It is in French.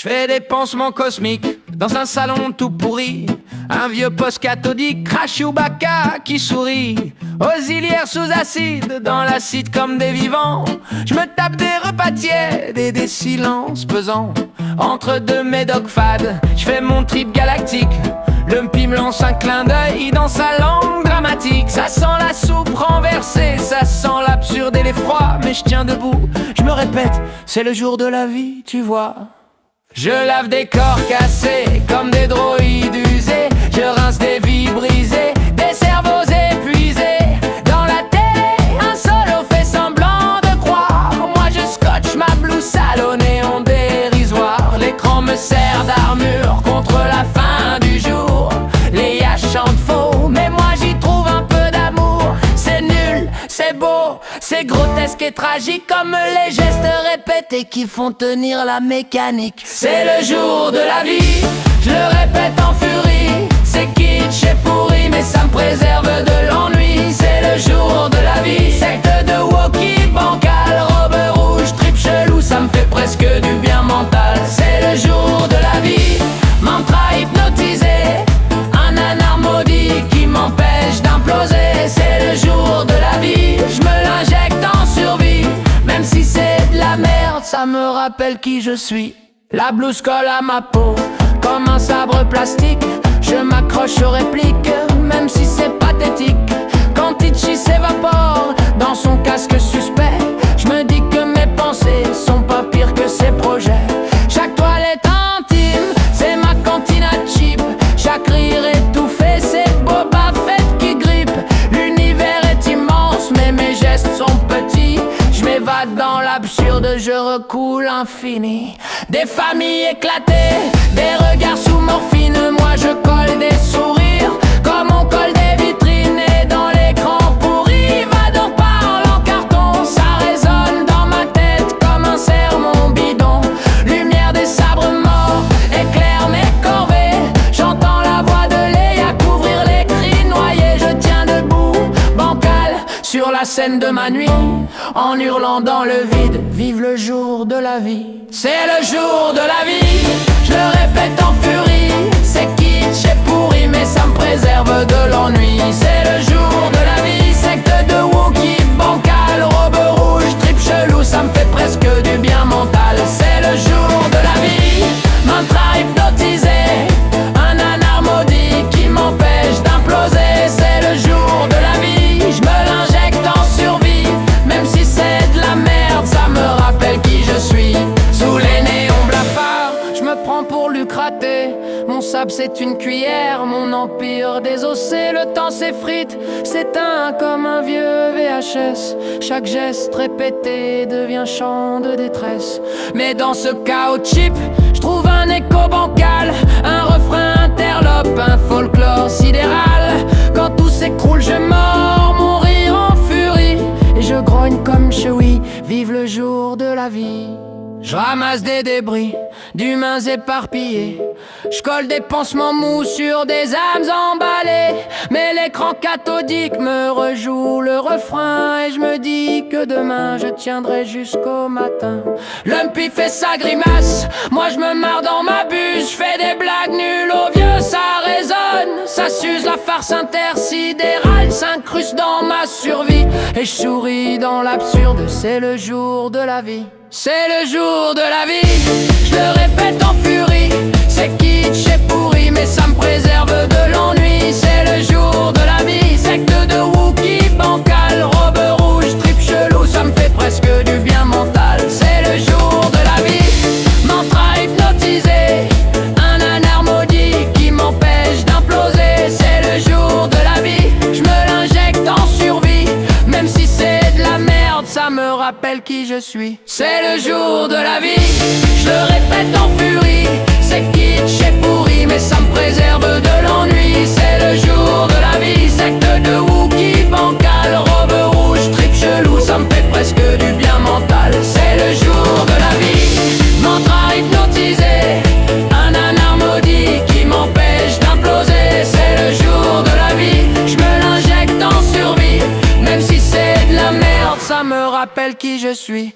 fais des pansements cosmiques dans un salon tout pourri. Un vieux poste cathodique, crash Chewbacca qui sourit. Auxiliaires sous acide, dans l'acide comme des vivants. Je me tape des repas tièdes et des silences pesants. Entre deux médocs fades, je fais mon trip galactique. Le Mpi me lance un clin d'œil dans sa langue dramatique. Ça sent la soupe renversée, ça sent l'absurde et l'effroi. Mais je tiens debout, je me répète, c'est le jour de la vie, tu vois. Je lave des corps cassés comme des droïdes usés. Je rince des vies brisées, des cerveaux épuisés. Dans la télé, un solo fait semblant de croire. Moi je scotche ma blouse sale au néon dérisoire. L'écran me sert d'armure contre la fin du jour. Les yachs chantent faux, mais moi j'y trouve un peu d'amour. C'est nul, c'est beau, c'est grotesque et tragique, comme les gestes répétés qui font tenir la mécanique. C'est le jour de la vie, je le répète en furie. C'est kitsch et pourri, mais ça me préserve de l'ennui. C'est le jour de la vie, secte de Wookie, bancal, robe rouge, trip chelou, ça me fait presque du bien mental. C'est le jour de la vie, mantra hypnotisé, un nanar maudit qui m'empêche d'imploser. C'est le jour de la vie, je me l'injecte en survie. Même si c'est de la merde, ça me rappelle qui je suis. La blouse colle à ma peau comme un sabre plastique. Je m'accroche aux répliques, même si c'est pathétique. Quand Itchy s'évapore dans son casque suspect, je me dis que mes pensées sont pas pires que ses projets. Chaque toilette intime, c'est ma cantine à cheap. Chaque rire étouffé, c'est Boba Fett qui grippe. L'univers est immense, mais mes gestes sont petits. Je m'évade dans l'absurde, je recoule l'infini. Des familles éclatées, des regards sous morphine. Moi je colle des sourires, comme on colle des vitrines. Et dans l'écran pourri, Vador parle en carton. Ça résonne dans ma tête comme un sermon bidon. Lumière des sabres morts, éclaire mes corvées. J'entends la voix de Léa couvrir les cris noyés. Je tiens debout, bancal, sur la scène de ma nuit, en hurlant dans le vide, vive le jour de la vie. C'est le jour de la vie, je le répète en furie. C'est kitsch et pourri, mais ça me préserve de l'ennui. C'est le jour de la vie, secte de Wookie, bancal, robe rouge, trip chelou, ça me fait presque du bien mental. C'est le jour de la vie, mantra hypnotisé, un nanar maudit qui m'empêche d'imploser. C'est le jour de la vie, je me l'injecte en survie. Même si c'est de la merde, ça me rappelle qui je suis. Sous les néons blafards, je me prends pour Lucraté. Mon sable c'est une cuillère, mon empire désossé. Le temps s'effrite, s'éteint comme un vieux VHS. Chaque geste répété devient chant de détresse. Mais dans ce chaos cheap, je trouve un écho bancal, un refrain interlope, un folklore sidéral. Quand tout s'écroule, je mords mon rire en furie. Et je grogne comme Chewie, vive le jour de la vie. Je ramasse des débris d'humains éparpillés. Je colle des pansements mous sur des âmes emballées. Mais l'écran cathodique me rejoue le refrain. Et je me dis que demain je tiendrai jusqu'au matin. Le Mpi fait sa grimace, moi je me marre dans ma buse. Je fais des blagues nulles au vieux, ça résonne. Ça s'use, la farce intersidérale s'incruste dans ma survie. Et je souris dans l'absurde, c'est le jour de la vie. C'est le jour de la vie, je le répète en furie. C'est kitsch et pourri, mais ça me préserve de l'ennui. C'est le jour de la vie, secte de Wookie, bancal, robe rouge, trip chelou, ça me fait presque du bien mental. C'est le jour de la vie, mantra hypnotisé, un nanar maudit qui m'empêche d'imploser. C'est le jour de la vie, je me l'injecte en survie. Même si c'est de la merde, ça me rappelle qui je suis. C'est le jour de la vie, je le répète en furie. C'est kitsch et pourri, mais ça me préserve de l'ennui. C'est le jour de la vie, secte de Wookie, bancal, robe rouge, trip chelou, ça me fait presque du bien mental. C'est le jour de la vie, mantra hypnotisé, un nanar maudit qui m'empêche d'imploser. C'est le jour de la vie, je me l'injecte en survie. Même si c'est de la merde, ça me rappelle qui je suis.